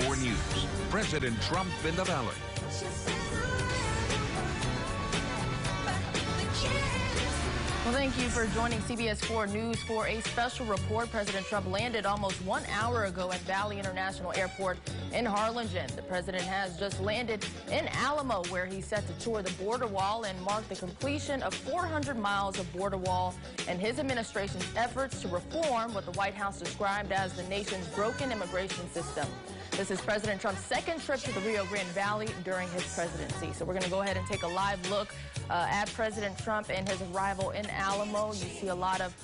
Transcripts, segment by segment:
4 News. President Trump in the Valley. Well, thank you for joining CBS 4 News for a special report. President Trump landed almost 1 hour ago at Valley International Airport in Harlingen. The president has just landed in Alamo, where he's set to tour the border wall and mark the completion of 400 miles of border wall and his administration's efforts to reform what the White House described as the nation's broken immigration system. This is President Trump's second trip to the Rio Grande Valley during his presidency. So we're going to go ahead and take a live look at President Trump and his arrival in Alamo. You see a lot of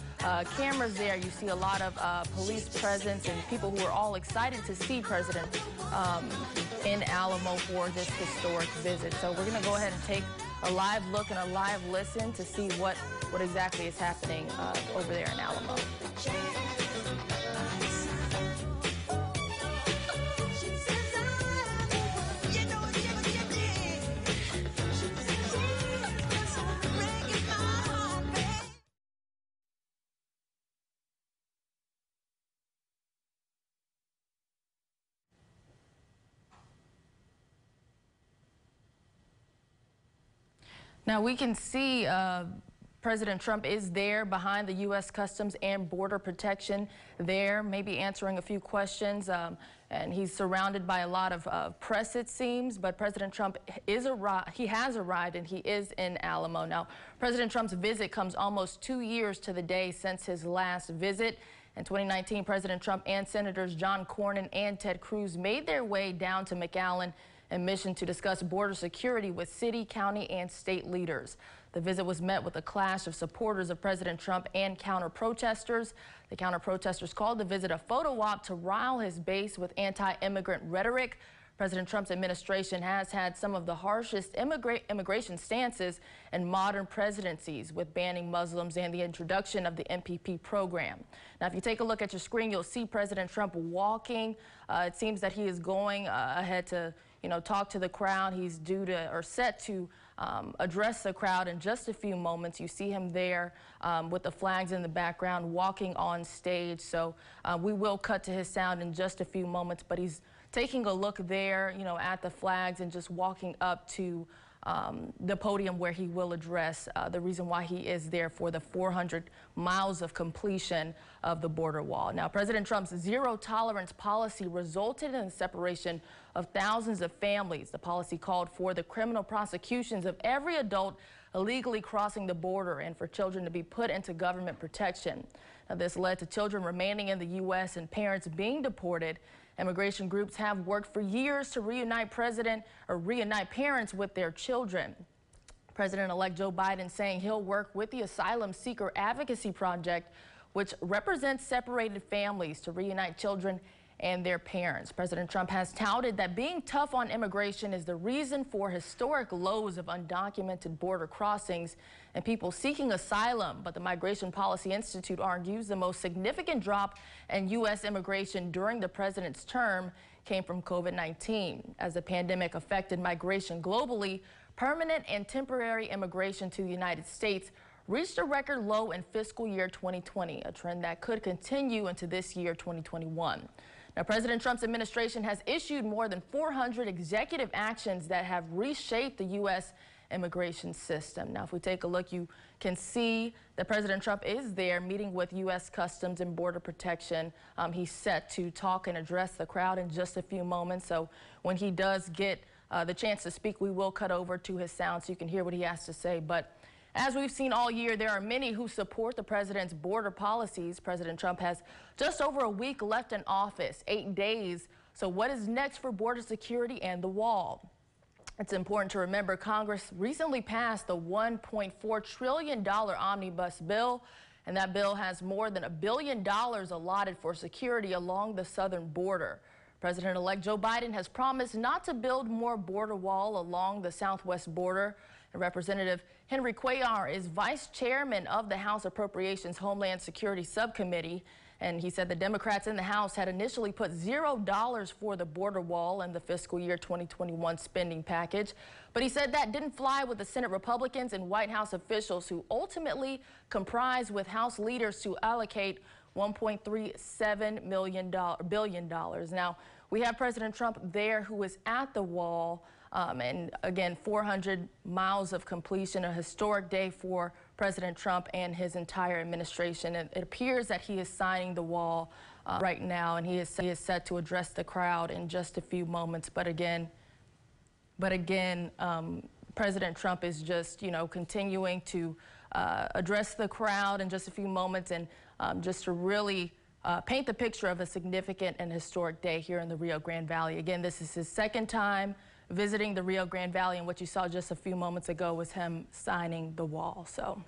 cameras there. You see a lot of police presence and people who are all excited to see President in Alamo for this historic visit. So we're going to go ahead and take a live look and a live listen to see what exactly is happening over there in Alamo. Now we can see President Trump is there behind the U.S. Customs and Border Protection there, maybe answering a few questions. And he's surrounded by a lot of press, it seems. But President Trump has arrived, and he is in Alamo. Now, President Trump's visit comes almost 2 years to the day since his last visit. In 2019, President Trump and Senators John Cornyn and Ted Cruz made their way down to McAllen and mission to discuss border security with city, county, and state leaders. The visit was met with a clash of supporters of President Trump and counter-protesters. The counter-protesters called the visit a photo op to rile his base with anti-immigrant rhetoric. President Trump's administration has had some of the harshest immigration stances in modern presidencies, with banning Muslims and the introduction of the MPP program. Now, if you take a look at your screen, you'll see President Trump walking. It seems that he is going ahead to talk to the crowd. He's set to address the crowd in just a few moments. You see him there with the flags in the background walking on stage. So we will cut to his sound in just a few moments, but he's taking a look there, at the flags and just walking up to the podium where he will address the reason why he is there for the 400 miles of completion of the border wall. Now, President Trump's zero tolerance policy resulted in the separation of thousands of families. The policy called for the criminal prosecutions of every adult illegally crossing the border and for children to be put into government protection. Now, this led to children remaining in the U.S. and parents being deported. Immigration groups have worked for years to reunite parents with their children. President-elect Joe Biden saying he'll work with the Asylum Seeker Advocacy Project, which represents separated families, to reunite children and their parents. President Trump has touted that being tough on immigration is the reason for historic lows of undocumented border crossings and people seeking asylum. But the Migration Policy Institute argues the most significant drop in U.S. immigration during the president's term came from COVID-19. As the pandemic affected migration globally, permanent and temporary immigration to the United States reached a record low in fiscal year 2020, a trend that could continue into this year, 2021. Now, President Trump's administration has issued more than 400 executive actions that have reshaped the U.S. immigration system. Now, if we take a look, you can see that President Trump is there meeting with U.S. Customs and Border Protection. He's set to talk and address the crowd in just a few moments. So when he does get the chance to speak, we will cut over to his sound so you can hear what he has to say. But as we've seen all year, there are many who support the president's border policies. President Trump has just over a week left in office, 8 days. So what is next for border security and the wall? It's important to remember Congress recently passed the $1.4 trillion omnibus bill, and that bill has more than $1 billion allotted for security along the southern border. President-elect Joe Biden has promised not to build more border wall along the southwest border. And Representative Henry Cuellar is vice chairman of the House Appropriations Homeland Security Subcommittee. And he said the Democrats in the House had initially put $0 for the border wall in the fiscal year 2021 spending package. But he said that didn't fly with the Senate Republicans and White House officials, who ultimately comprised with House leaders to allocate $1.37 billion. Now, we have President Trump there, who is at the wall. And again, 400 miles of completion, a historic day for President Trump and his entire administration. It appears that he is signing the wall right now, and he is set to address the crowd in just a few moments. But again, President Trump is just, continuing to address the crowd in just a few moments, and just to really paint the picture of a significant and historic day here in the Rio Grande Valley. Again, this is his second time visiting the Rio Grande Valley, and what you saw just a few moments ago was him signing the wall. So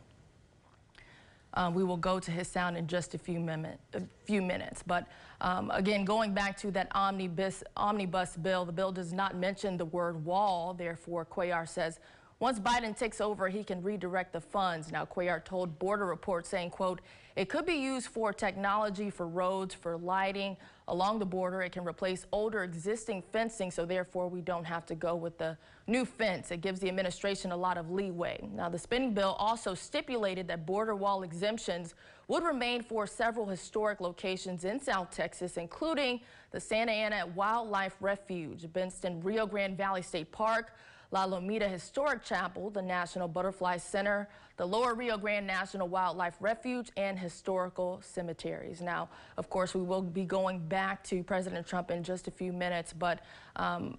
we will go to his sound in just a few minutes. But again, going back to that omnibus bill, the bill does not mention the word wall. Therefore, Cuellar says once Biden takes over, he can redirect the funds. Now, Cuellar told Border Report, saying, quote, "It could be used for technology, for roads, for lighting along the border. It can replace older existing fencing, so therefore we don't have to go with the new fence. It gives the administration a lot of leeway." Now, the spending bill also stipulated that border wall exemptions would remain for several historic locations in South Texas, including the Santa Ana Wildlife Refuge, Benston Rio Grande Valley State Park, La Lomita Historic Chapel, the National Butterfly Center, the Lower Rio Grande National Wildlife Refuge, and historical cemeteries. Now, of course, we will be going back to President Trump in just a few minutes, but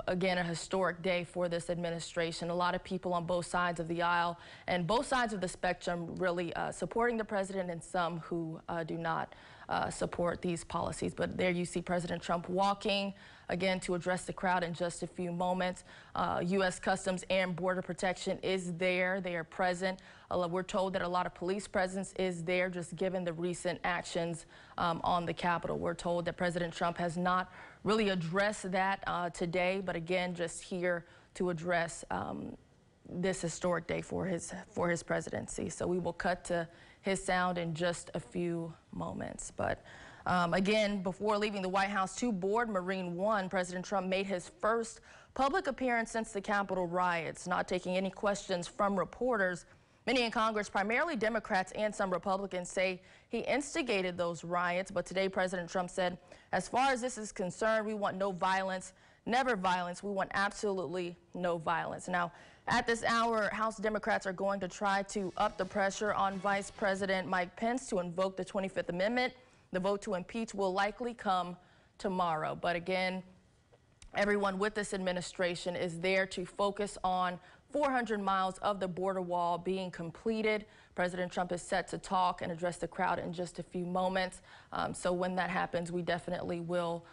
again, a historic day for this administration. A lot of people on both sides of the aisle and both sides of the spectrum really supporting the president, and some who do not support these policies. But there you see President Trump walking again to address the crowd in just a few moments. U.S. Customs and Border Protection is there. They are present. We're told that a lot of police presence is there, just given the recent actions on the Capitol. We're told that President Trump has not really addressed that today, but again, just here to address this historic day for his presidency. So we will cut to his sound in just a few moments. But again, before leaving the White House to board Marine One, President Trump made his first public appearance since the Capitol riots, not taking any questions from reporters. Many in Congress, primarily Democrats and some Republicans, say he instigated those riots. But today, President Trump said, as far as this is concerned, we want no violence, never violence. We want absolutely no violence. Now, at this hour, House Democrats are going to try to up the pressure on Vice President Mike Pence to invoke the 25th Amendment. The vote to impeach will likely come tomorrow. But again, everyone with this administration is there to focus on 400 miles of the border wall being completed. President Trump is set to talk and address the crowd in just a few moments. So when that happens, we definitely will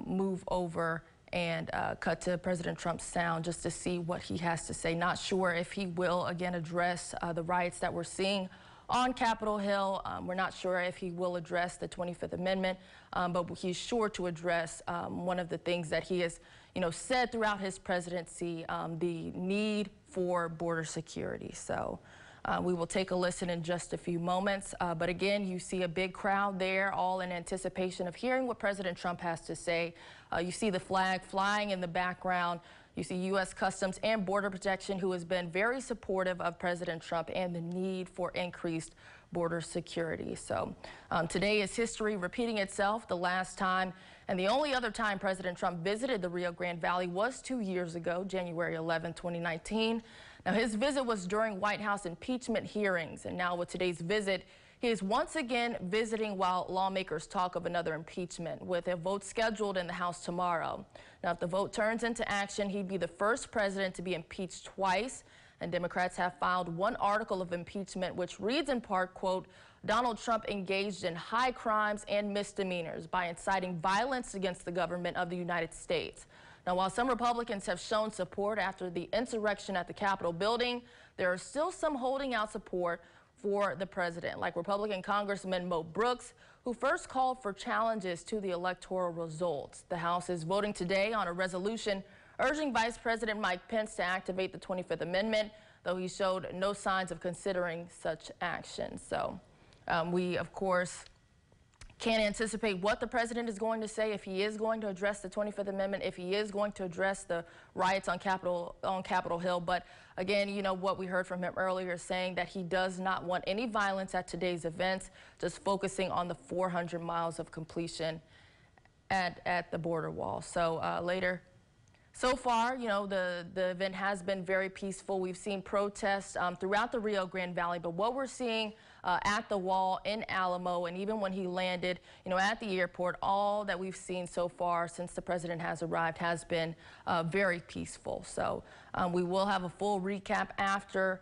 move over and cut to President Trump's sound just to see what he has to say. Not sure if he will again address the riots that we're seeing on Capitol Hill. We're not sure if he will address the 25th Amendment, but he's sure to address one of the things that he has, said throughout his presidency, the need for border security. So we will take a listen in just a few moments. But again, you see a big crowd there, all in anticipation of hearing what President Trump has to say. You see the flag flying in the background. You see U.S. Customs and Border Protection, who has been very supportive of President Trump and the need for increased border security. So today is history repeating itself. The last time and the only other time President Trump visited the Rio Grande Valley was 2 years ago, January 11, 2019. Now, his visit was during White House impeachment hearings, and now with today's visit, he is once again visiting while lawmakers talk of another impeachment, with a vote scheduled in the House tomorrow. Now, if the vote turns into action, he'd be the first president to be impeached twice, and Democrats have filed one article of impeachment, which reads in part, quote, Donald Trump engaged in high crimes and misdemeanors by inciting violence against the government of the United States. Now, while some Republicans have shown support after the insurrection at the Capitol building, there are still some holding out support for the president, like Republican Congressman Mo Brooks, who first called for challenges to the electoral results. The House is voting today on a resolution urging Vice President Mike Pence to activate the 25th Amendment, though he showed no signs of considering such action. So we, of course, can't anticipate what the president is going to say, if he is going to address the 25th Amendment, if he is going to address the riots on Capitol Hill. But again, what we heard from him earlier, saying that he does not want any violence at today's events, just focusing on the 400 miles of completion at the border wall. So later. So far, you know, the event has been very peaceful. We've seen protests throughout the Rio Grande Valley, but what we're seeing at the wall in Alamo, and even when he landed, you know, at the airport, all that we've seen so far since the president has arrived has been very peaceful. So we will have a full recap after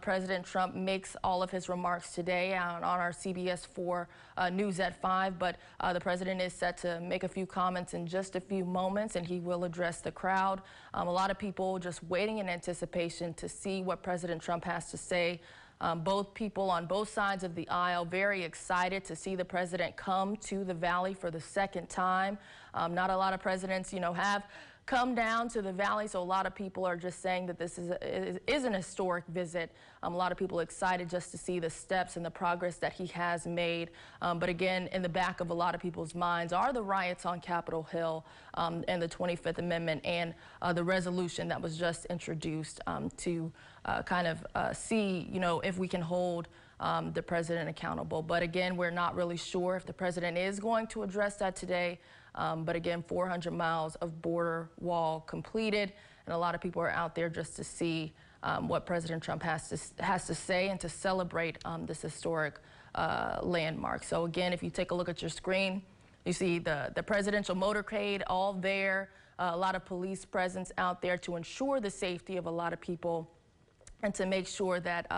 President Trump makes all of his remarks today on our CBS 4 News at 5, but the president is set to make a few comments in just a few moments, and he will address the crowd. A lot of people just waiting in anticipation to see what President Trump has to say. Both people on both sides of the aisle very excited to see the president come to the Valley for the second time. Not a lot of presidents, you know, have come down to the Valley, so a lot of people are just saying that this is an historic visit. A lot of people excited just to see the steps and the progress that he has made. But again, in the back of a lot of people's minds are the riots on Capitol Hill and the 25th Amendment and the resolution that was just introduced to kind of see, you know, if we can hold the president accountable. But again, we're not really sure if the president is going to address that today. But again, 400 miles of border wall completed, and a lot of people are out there just to see what President Trump has to say and to celebrate this historic landmark. So again, if you take a look at your screen, you see the presidential motorcade all there, a lot of police presence out there to ensure the safety of a lot of people and to make sure that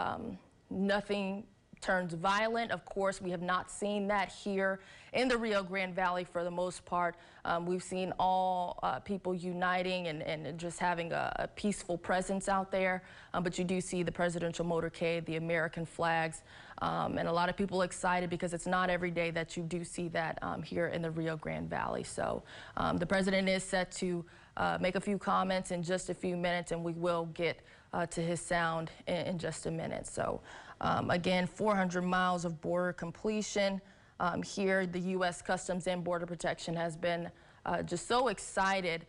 nothing turns violent. Of course, we have not seen that here in the Rio Grande Valley for the most part. We've seen all people uniting and just having a peaceful presence out there. But you do see the presidential motorcade, the American flags, and a lot of people excited because it's not every day that you do see that here in the Rio Grande Valley. So the president is set to make a few comments in just a few minutes, and we will get to his sound in just a minute. So again, 400 miles of border completion. Here, the U.S. Customs and Border Protection has been just so excited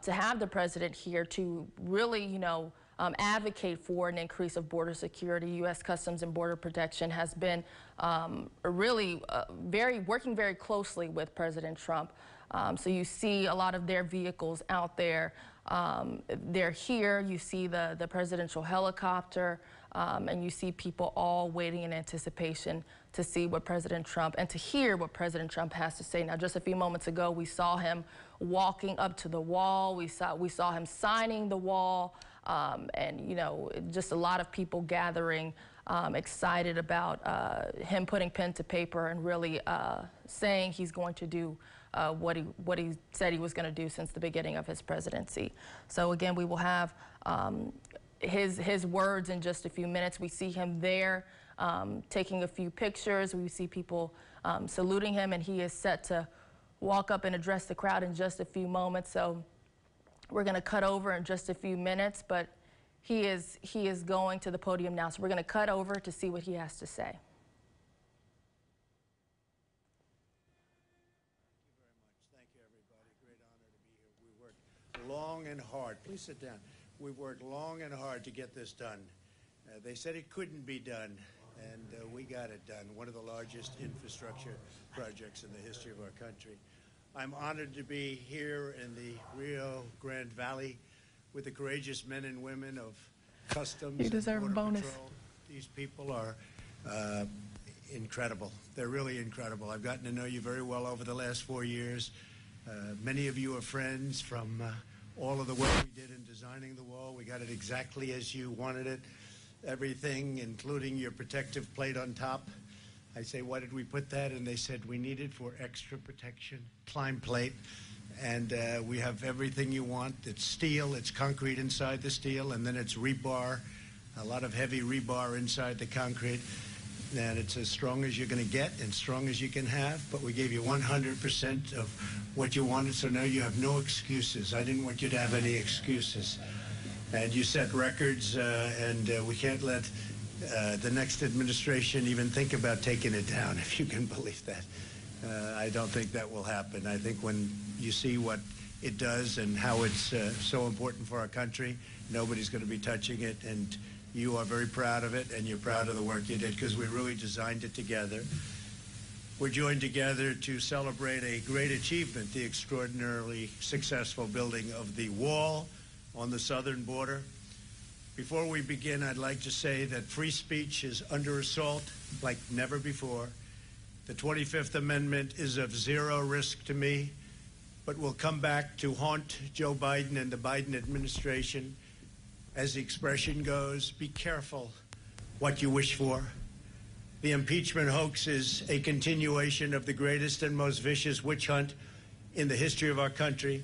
to have the president here to really, you know, advocate for an increase of border security. U.S. Customs and Border Protection has been really working very closely with President Trump. So you see a lot of their vehicles out there. They're here. You see the presidential helicopter, and you see people all waiting in anticipation to see what President Trump and to hear what President Trump has to say. Now, just a few moments ago, we saw him walking up to the wall. We saw him signing the wall, and you know, just a lot of people gathering, excited about him putting pen to paper and really saying he's going to do what he said he was going to do since the beginning of his presidency. So again, we will have his words in just a few minutes. We see him there taking a few pictures. We see people saluting him, and he is set to walk up and address the crowd in just a few moments. So we're going to cut over in just a few minutes, but he is going to the podium now. So we're going to cut over to see what he has to say. Long and hard. Please sit down. We worked long and hard to get this done. They said it couldn't be done, and we got it done. One of the largest infrastructure projects in the history of our country. I'm honored to be here in the Rio Grande Valley with the courageous men and women of Customs You deserve and Border a bonus. Patrol. These people are incredible. They're really incredible. I've gotten to know you very well over the last 4 years. Many of you are friends from all of the work we did in designing the wall. We got it exactly as you wanted it. Everything, including your protective plate on top. I say, why did we put that? And they said, we need it for extra protection. Climb plate. And we have everything you want. It's steel, it's concrete inside the steel, and then it's rebar, a lot of heavy rebar inside the concrete. And it's as strong as you're going to get and strong as you can have, but we gave you 100% of what you wanted, so now you have no excuses. I didn't want you to have any excuses. And you set records, and we can't let the next administration even think about taking it down, if you can believe that. I don't think that will happen. I think when you see what it does and how it's so important for our country, nobody's going to be touching it, and you are very proud of it, and you're proud of the work you did, because we really designed it together. we're joined together to celebrate a great achievement, the extraordinarily successful building of the wall on the southern border. Before we begin, I'd like to say that free speech is under assault like never before. The 25th Amendment is of zero risk to me, but will come back to haunt Joe Biden and the Biden administration. As the expression goes, be careful what you wish for. The impeachment hoax is a continuation of the greatest and most vicious witch hunt in the history of our country,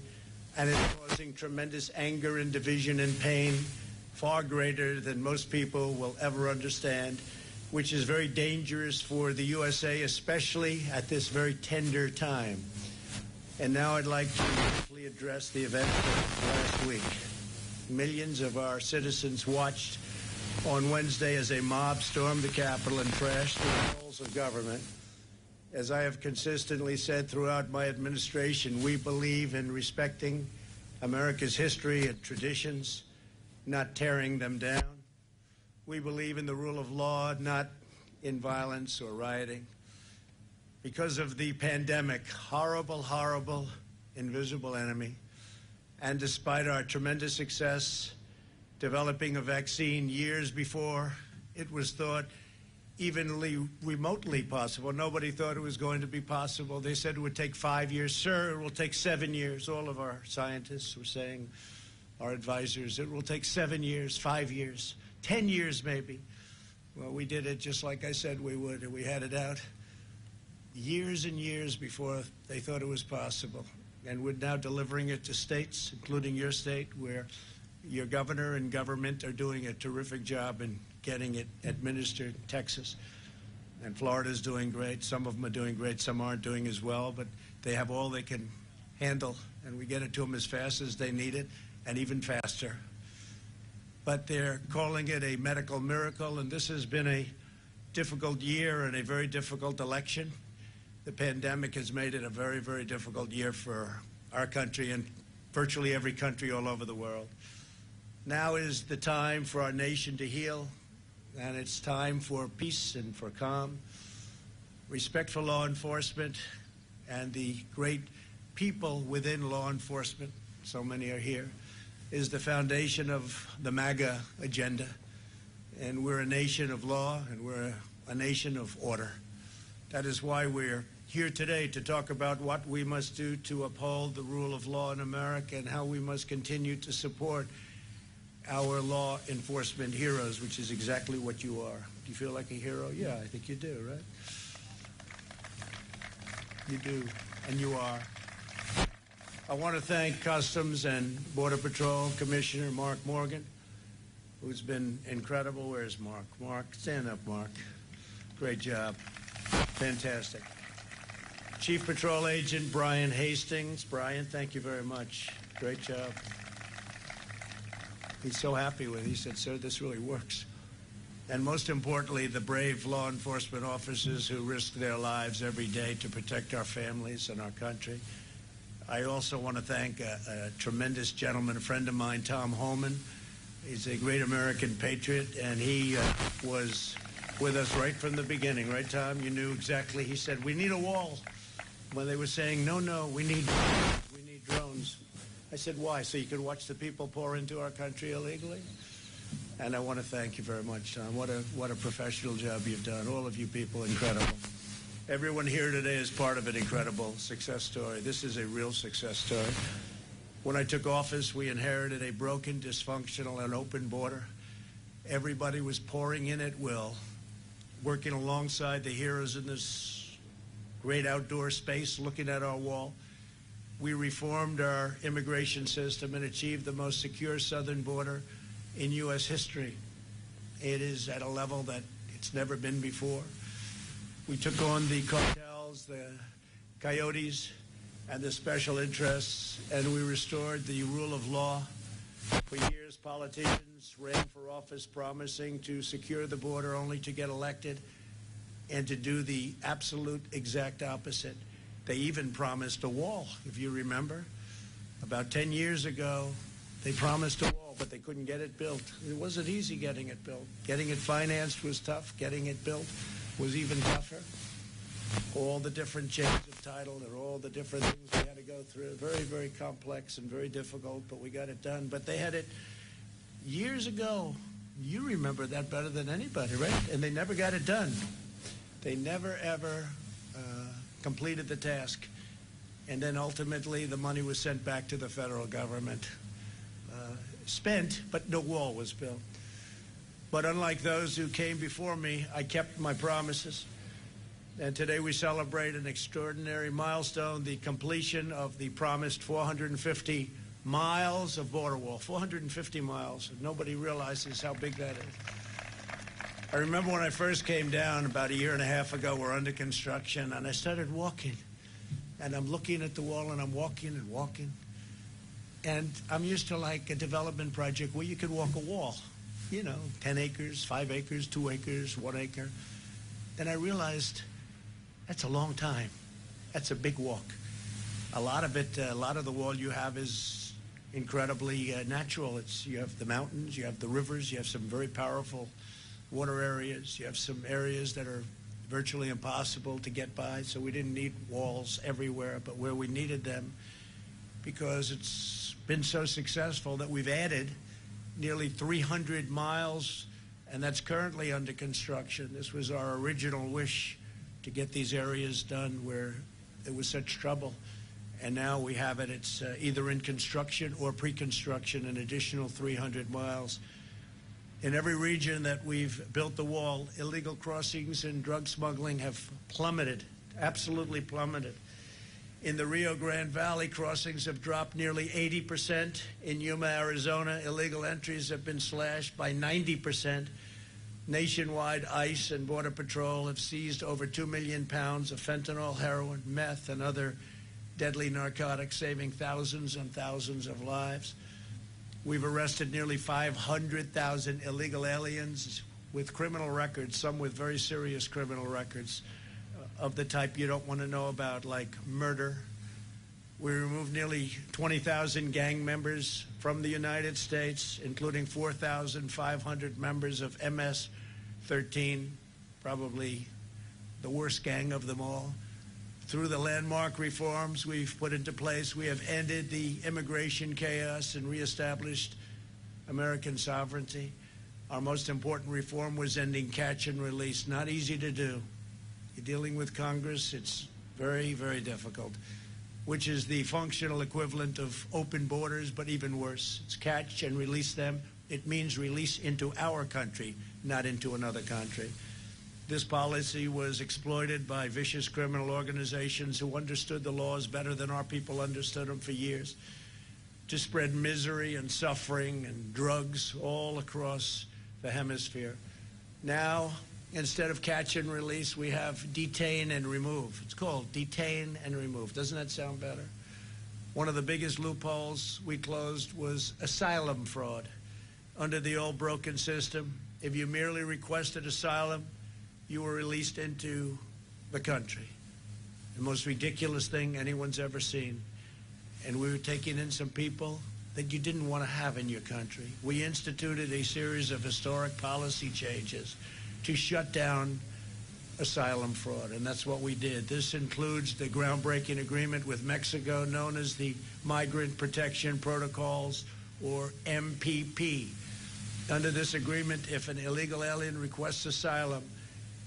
and it's causing tremendous anger and division and pain, far greater than most people will ever understand, which is very dangerous for the USA, especially at this very tender time. And now I'd like to briefly address the events of last week. Millions of our citizens watched on Wednesday as a mob stormed the Capitol and trashed the halls of government. As I have consistently said throughout my administration, we believe in respecting America's history and traditions, not tearing them down. We believe in the rule of law, not in violence or rioting. Because of the pandemic, horrible, horrible, invisible enemy, and despite our tremendous success developing a vaccine years before it was thought even remotely possible. Nobody thought it was going to be possible. They said it would take 5 years. Sir, it will take 7 years. All of our scientists were saying, our advisors, it will take 7 years, 5 years, 10 years maybe. Well, we did it just like I said we would, and we had it out years and years before they thought it was possible. And we're now delivering it to states, including your state, where your governor and government are doing a terrific job in getting it administered. Texas and Florida is doing great. Some of them are doing great. Some aren't doing as well, but they have all they can handle, and we get it to them as fast as they need it and even faster. But they're calling it a medical miracle, and this has been a difficult year and a very difficult election. The pandemic has made it a very, very difficult year for our country and virtually every country all over the world. Now is the time for our nation to heal, and it's time for peace and for calm, respect for law enforcement and the great people within law enforcement, so many are here, is the foundation of the MAGA agenda. And we're a nation of law, and we're a nation of order. That is why we're here today to talk about what we must do to uphold the rule of law in America and how we must continue to support our law enforcement heroes, which is exactly what you are. Do you feel like a hero? Yeah, I think you do, right? You do, and you are. I want to thank Customs and Border Patrol Commissioner Mark Morgan, who's been incredible. Where's Mark? Mark, stand up, Mark. Great job. Fantastic. Chief Patrol Agent Brian Hastings. Brian, thank you very much. Great job. He's so happy with it. He said, sir, this really works. And most importantly, the brave law enforcement officers who risk their lives every day to protect our families and our country. I also want to thank a tremendous gentleman, a friend of mine, Tom Holman. He's a great American patriot, and he was with us right from the beginning. Right, Tom? You knew exactly. He said, we need a wall. When they were saying, no, we need drones. I said, why? So you could watch the people pour into our country illegally? And I want to thank you very much, Tom. What a professional job you've done. All of you people, incredible. Everyone here today is part of an incredible success story. This is a real success story. When I took office, we inherited a broken, dysfunctional, and open border. Everybody was pouring in at will, working alongside the heroes in this great outdoor space, looking at our wall. We reformed our immigration system and achieved the most secure southern border in U.S. history. It is at a level that it's never been before. We took on the cartels, the coyotes, and the special interests, and we restored the rule of law. For years, politicians ran for office promising to secure the border only to get elected and to do the absolute exact opposite. They even promised a wall, if you remember. About 10 years ago, they promised a wall, but they couldn't get it built. It wasn't easy getting it built. Getting it financed was tough. Getting it built was even tougher. all the different chains of title and all the different things we had to go through. Very, very complex and very difficult, but we got it done. But they had it years ago. You remember that better than anybody, right? And they never got it done. They never, ever completed the task. And then ultimately the money was sent back to the federal government. Spent, but no wall was built. But unlike those who came before me, I kept my promises. And today we celebrate an extraordinary milestone, the completion of the promised 450 miles of border wall. 450 miles. Nobody realizes how big that is. I remember when I first came down about a year and a half ago, we're under construction, and I started walking. And I'm looking at the wall, and I'm walking and walking. And I'm used to like a development project where you could walk a wall. You know, 10 acres, 5 acres, 2 acres, 1 acre. Then I realized that's a long time. That's a big walk. A lot of it, a lot of the wall you have is incredibly natural. You have the mountains, you have the rivers, you have some very powerful water areas. You have some areas that are virtually impossible to get by, so we didn't need walls everywhere, but where we needed them, because it's been so successful that we've added nearly 300 miles, and that's currently under construction. This was our original wish, to get these areas done where there was such trouble. And now we have it. It's either in construction or pre-construction, an additional 300 miles. In every region that we've built the wall, illegal crossings and drug smuggling have plummeted, absolutely plummeted. In the Rio Grande Valley, crossings have dropped nearly 80%. In Yuma, Arizona, illegal entries have been slashed by 90%. Nationwide, ICE and Border Patrol have seized over 2 million pounds of fentanyl, heroin, meth, and other deadly narcotics, saving thousands and thousands of lives. We've arrested nearly 500,000 illegal aliens with criminal records, some with very serious criminal records of the type you don't want to know about, like murder. We removed nearly 20,000 gang members from the United States, including 4,500 members of MS-13, probably the worst gang of them all. Through the landmark reforms we've put into place, we have ended the immigration chaos and reestablished American sovereignty. Our most important reform was ending catch and release. Not easy to do. You're dealing with Congress. It's very, very difficult, which is the functional equivalent of open borders, but even worse. It's catch and release them. It means release into our country, not into another country. This policy was exploited by vicious criminal organizations who understood the laws better than our people understood them for years, to spread misery and suffering and drugs all across the hemisphere. Now, instead of catch and release, we have detain and remove. It's called detain and remove. Doesn't that sound better? One of the biggest loopholes we closed was asylum fraud. Under the old broken system, if you merely requested asylum, you were released into the country. The most ridiculous thing anyone's ever seen. And we were taking in some people that you didn't want to have in your country. We instituted a series of historic policy changes to shut down asylum fraud, and that's what we did. This includes the groundbreaking agreement with Mexico known as the Migrant Protection Protocols, or MPP. Under this agreement, if an illegal alien requests asylum,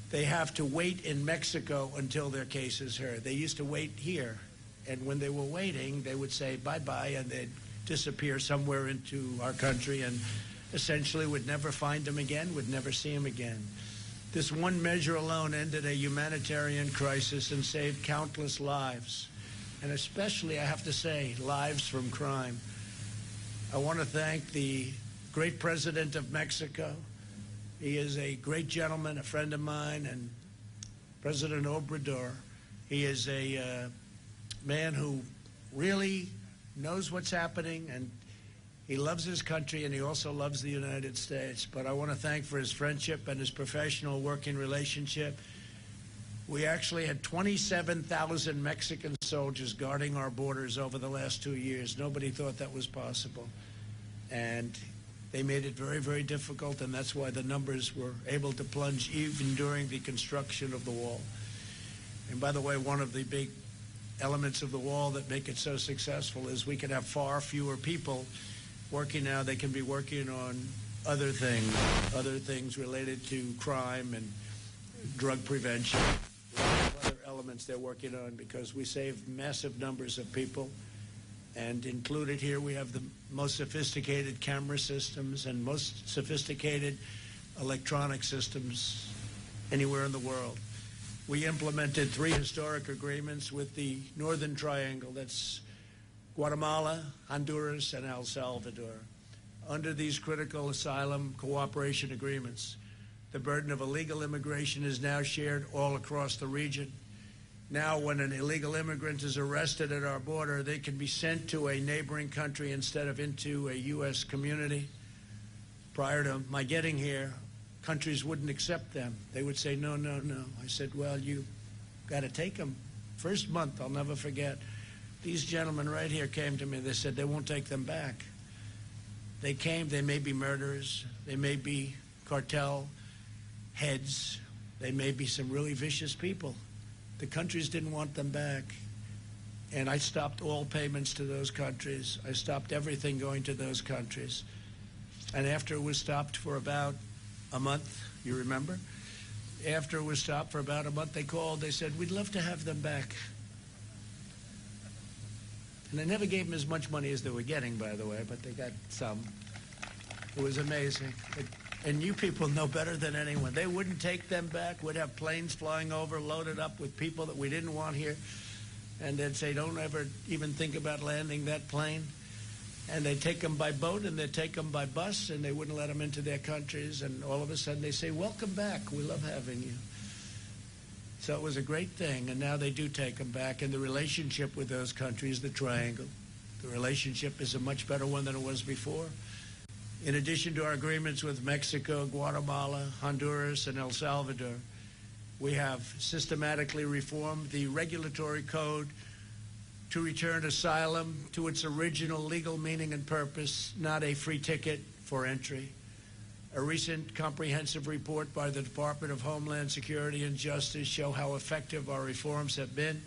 they have to wait in Mexico until their case is heard. They used to wait here, and when they were waiting, they would say bye-bye, and they'd disappear somewhere into our country and essentially would never find them again, would never see them again. This one measure alone ended a humanitarian crisis and saved countless lives, and especially, I have to say, lives from crime. I want to thank the great president of Mexico. He is a great gentleman, a friend of mine, and President Obrador. He is a man who really knows what's happening, and he loves his country, and he also loves the United States. But I want to thank for his friendship and his professional working relationship. We actually had 27,000 Mexican soldiers guarding our borders over the last 2 years. Nobody thought that was possible. And they made it very, very difficult, and that's why the numbers were able to plunge even during the construction of the wall. And by the way, one of the big elements of the wall that make it so successful is we can have far fewer people working now. They can be working on other things related to crime and drug prevention, other elements they're working on, because we save massive numbers of people. And included here, we have the most sophisticated camera systems and most sophisticated electronic systems anywhere in the world. We implemented 3 historic agreements with the Northern Triangle. That's Guatemala, Honduras, and El Salvador. Under these critical asylum cooperation agreements, the burden of illegal immigration is now shared all across the region. Now, when an illegal immigrant is arrested at our border, they can be sent to a neighboring country instead of into a U.S. community. Prior to my getting here, countries wouldn't accept them. They would say, no, no, no. I said, well, you got to take them. First month, I'll never forget. These gentlemen right here came to me. They said they won't take them back. They came. They may be murderers. They may be cartel heads. They may be some really vicious people. The countries didn't want them back. And I stopped all payments to those countries. I stopped everything going to those countries. And after it was stopped for about a month, you remember? After it was stopped for about a month, they called. They said, we'd love to have them back. And they never gave them as much money as they were getting, by the way, but they got some. It was amazing. And you people know better than anyone. They wouldn't take them back. We'd have planes flying over, loaded up with people that we didn't want here. And they'd say, don't ever even think about landing that plane. And they'd take them by boat, and they'd take them by bus, and they wouldn't let them into their countries. And all of a sudden, they say, welcome back. We love having you. So it was a great thing. And now they do take them back. And the relationship with those countries, the Triangle, the relationship is a much better one than it was before. In addition to our agreements with Mexico, Guatemala, Honduras, and El Salvador, we have systematically reformed the regulatory code to return asylum to its original legal meaning and purpose, not a free ticket for entry. A recent comprehensive report by the Department of Homeland Security and Justice show how effective our reforms have been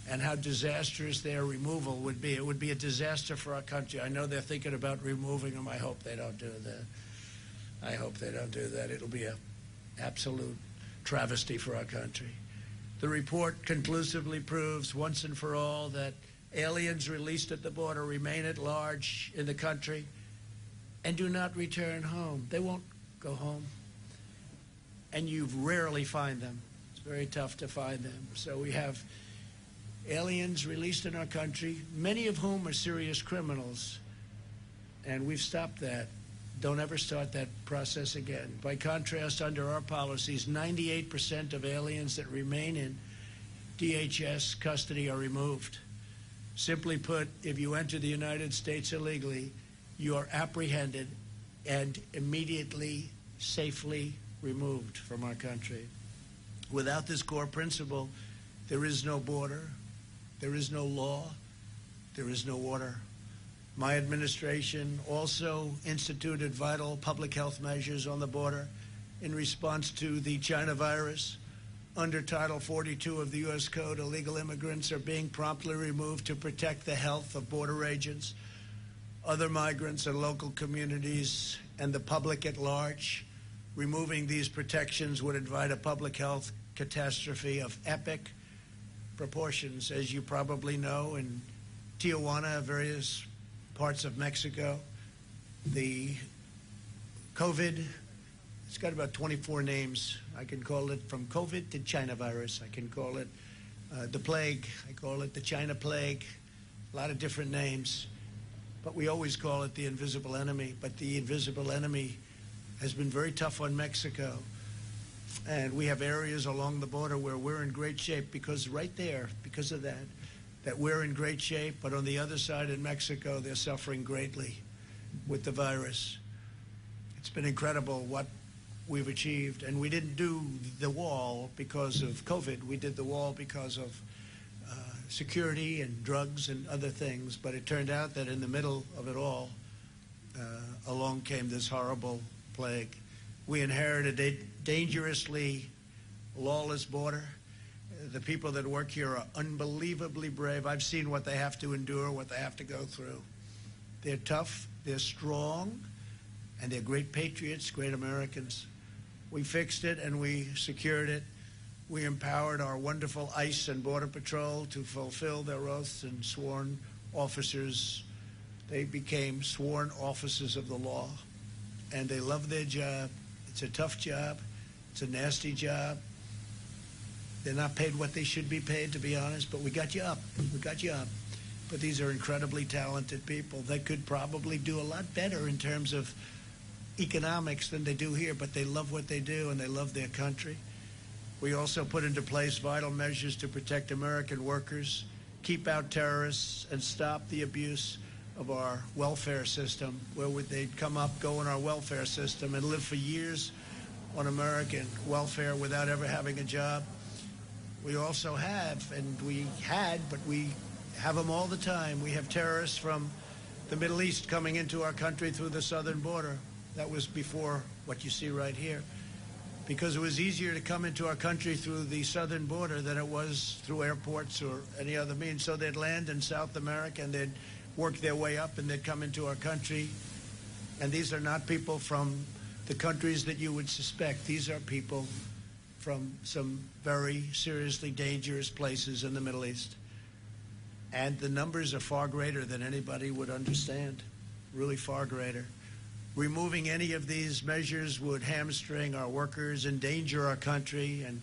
and how disastrous their removal would be. It would be a disaster for our country. I know they're thinking about removing them. I hope they don't do that. I hope they don't do that. It'll be an absolute travesty for our country. The report conclusively proves once and for all that aliens released at the border remain at large in the country and do not return home. They won't go home. And you rarely find them. It's very tough to find them. So we have aliens released in our country, many of whom are serious criminals, and we've stopped that. Don't ever start that process again. By contrast, under our policies, 98% of aliens that remain in DHS custody are removed. Simply put, if you enter the United States illegally, you are apprehended and immediately, safely removed from our country. Without this core principle, there is no border, there is no law, there is no order. My administration also instituted vital public health measures on the border in response to the China virus. Under Title 42 of the U.S. Code, illegal immigrants are being promptly removed to protect the health of border agents, other migrants and local communities, and the public at large. Removing these protections would invite a public health catastrophe of epic proportions. As you probably know, in Tijuana, various parts of Mexico, the COVID, it's got about 24 names. I can call it from COVID to China virus. I can call it the plague. I call it the China plague. A lot of different names. But we always call it the invisible enemy. But the invisible enemy has been very tough on Mexico. And we have areas along the border where we're in great shape because right there, because of that we're in great shape. But on the other side in Mexico, they're suffering greatly with the virus. It's been incredible what we've achieved. And we didn't do the wall because of COVID. We did the wall because of security and drugs and other things. But it turned out that in the middle of it all, along came this horrible plague. We inherited a dangerously lawless border. The people that work here are unbelievably brave. I've seen what they have to endure, what they have to go through. They're tough, they're strong, and they're great patriots, great Americans. We fixed it and we secured it. We empowered our wonderful ICE and Border Patrol to fulfill their oaths, and sworn officers, they became sworn officers of the law, and they love their job. It's a tough job. It's a nasty job. They're not paid what they should be paid, to be honest, but we got you up. We got you up. But these are incredibly talented people that could probably do a lot better in terms of economics than they do here, but they love what they do and they love their country. We also put into place vital measures to protect American workers, keep out terrorists, and stop the abuse of our welfare system, where they'd come up, go in our welfare system, and live for years on American welfare without ever having a job. We also have, and we had, but we have them all the time. We have terrorists from the Middle East coming into our country through the southern border. That was before what you see right here, because it was easier to come into our country through the southern border than it was through airports or any other means. So they'd land in South America and they'd work their way up and they'd come into our country. And these are not people from the countries that you would suspect. These are people from some very seriously dangerous places in the Middle East. And the numbers are far greater than anybody would understand, really far greater. Removing any of these measures would hamstring our workers, endanger our country, and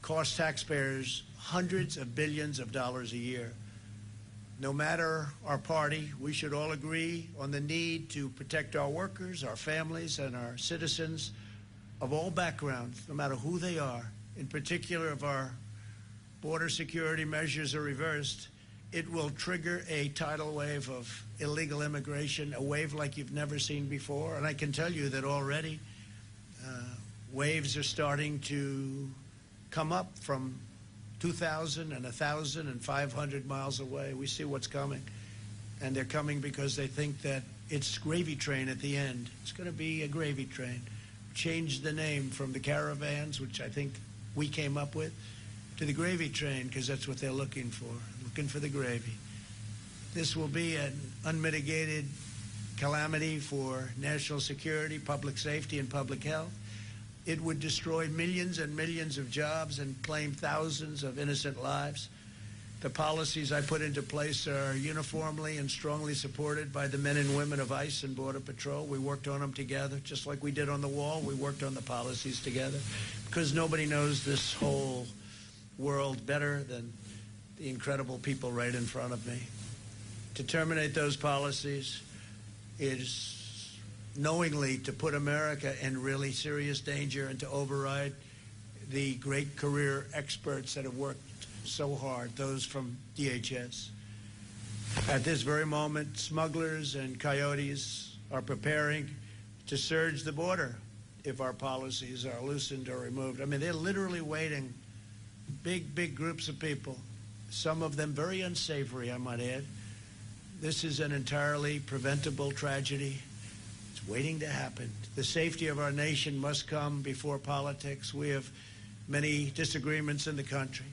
cost taxpayers hundreds of billions of dollars a year. No matter our party, we should all agree on the need to protect our workers, our families, and our citizens of all backgrounds, no matter who they are. In particular, if our border security measures are reversed, it will trigger a tidal wave of illegal immigration, a wave like you've never seen before. And I can tell you that already waves are starting to come up from 2,000 and 1,000 and 500 miles away. We see what's coming. And they're coming because they think that it's gravy train at the end. It's going to be a gravy train. Change the name from the caravans, which I think we came up with, to the gravy train, because that's what they're looking for the gravy. This will be an unmitigated calamity for national security, public safety, and public health. It would destroy millions and millions of jobs and claim thousands of innocent lives. The policies I put into place are uniformly and strongly supported by the men and women of ICE and Border Patrol. We worked on them together, just like we did on the wall. We worked on the policies together, because nobody knows this whole world better than the incredible people right in front of me. To terminate those policies is knowingly to put America in really serious danger and to override the great career experts that have worked so hard, those from DHS. At this very moment, smugglers and coyotes are preparing to surge the border if our policies are loosened or removed. I mean, they're literally waiting, big groups of people, some of them very unsavory, I might add. This is an entirely preventable tragedy. It's waiting to happen. The safety of our nation must come before politics. We have many disagreements in the country,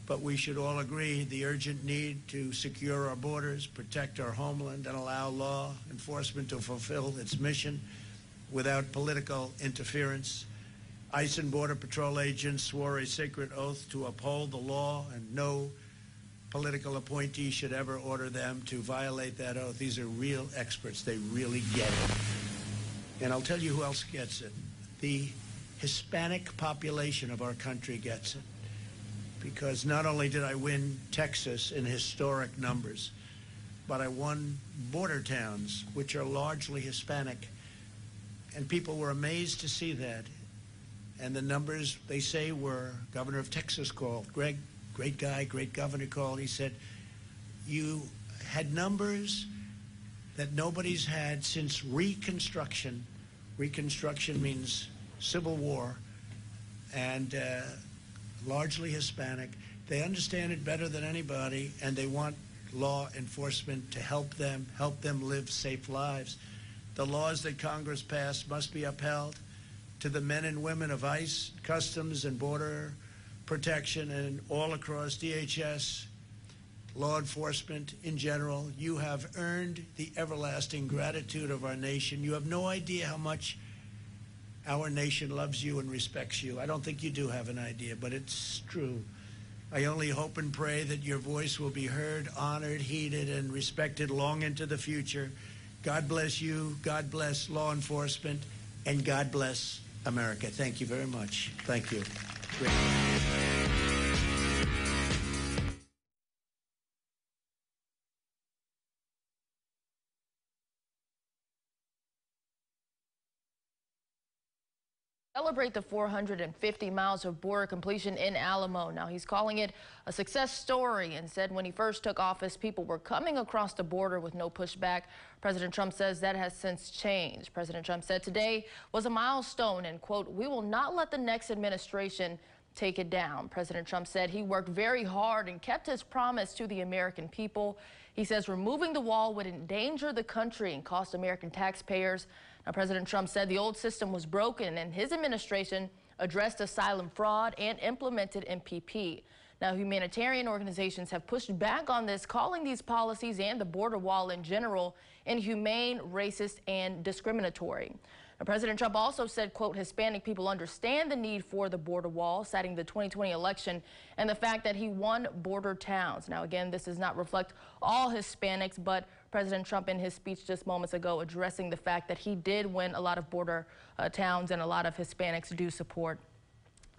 but we should all agree the urgent need to secure our borders, protect our homeland, and allow law enforcement to fulfill its mission without political interference. ICE and Border Patrol agents swore a sacred oath to uphold the law, and no political appointee should ever order them to violate that oath. These are real experts. They really get it. And I'll tell you who else gets it. The Hispanic population of our country gets it. Because not only did I win Texas in historic numbers, but I won border towns, which are largely Hispanic. And people were amazed to see that. And the numbers, they say, were Governor of Texas called. Greg, great guy, great governor, called. He said, you had numbers that nobody's had since Reconstruction. Reconstruction means Civil War, and largely Hispanic. They understand it better than anybody, and they want law enforcement to help them live safe lives. The laws that Congress passed must be upheld. To the men and women of ICE, Customs, and Border Protection and all across DHS, law enforcement in general. You have earned the everlasting gratitude of our nation. You have no idea how much our nation loves you and respects you. I don't think you do have an idea, but it's true. I only hope and pray that your voice will be heard, honored, heeded, and respected long into the future. God bless you, God bless law enforcement, and God bless America. Thank you very much. Thank you. Great. Celebrate the 450 miles of border completion in Alamo. Now, he's calling it a success story and said when he first took office, people were coming across the border with no pushback. President Trump says that has since changed. President Trump said today was a milestone and, quote, "We will not let the next administration take it down." President Trump said he worked very hard and kept his promise to the American people. He says removing the wall would endanger the country and cost American taxpayers. Now, President Trump said the old system was broken and his administration addressed asylum fraud and implemented MPP. Now, humanitarian organizations have pushed back on this, calling these policies and the border wall in general inhumane, racist, and discriminatory. Now, President Trump also said, quote, Hispanic people understand the need for the border wall, citing the 2020 election and the fact that he won border towns. Now, again, this does not reflect all Hispanics, but President Trump in his speech just moments ago addressing the fact that he did win a lot of border towns and a lot of Hispanics do support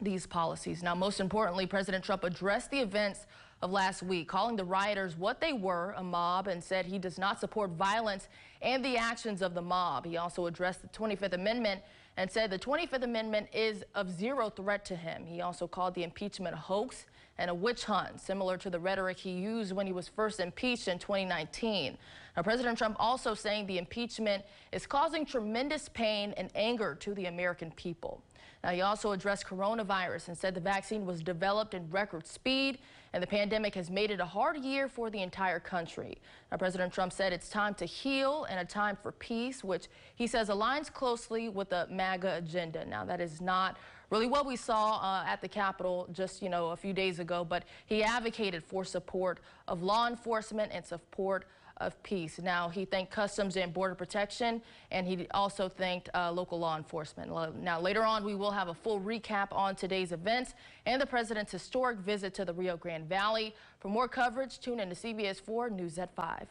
these policies. Now, most importantly, President Trump addressed the events of last week, calling the rioters what they were, a mob, and said he does not support violence and the actions of the mob. He also addressed the 25th Amendment and said the 25th Amendment is of zero threat to him. He also called the impeachment a hoax and a witch hunt, similar to the rhetoric he used when he was first impeached in 2019. Now, President Trump also saying the impeachment is causing tremendous pain and anger to the American people. Now, he also addressed coronavirus and said the vaccine was developed in record speed and the pandemic has made it a hard year for the entire country. Now, President Trump said it's time to heal and a time for peace, which he says aligns closely with the MAGA agenda. Now, that is not really what we saw at the Capitol just, a few days ago, but he advocated for support of law enforcement and support of peace. Now, he thanked Customs and Border Protection, and he also thanked local law enforcement. Now, later on, we will have a full recap on today's events and the president's historic visit to the Rio Grande Valley. For more coverage, tune in to CBS 4 News at 5.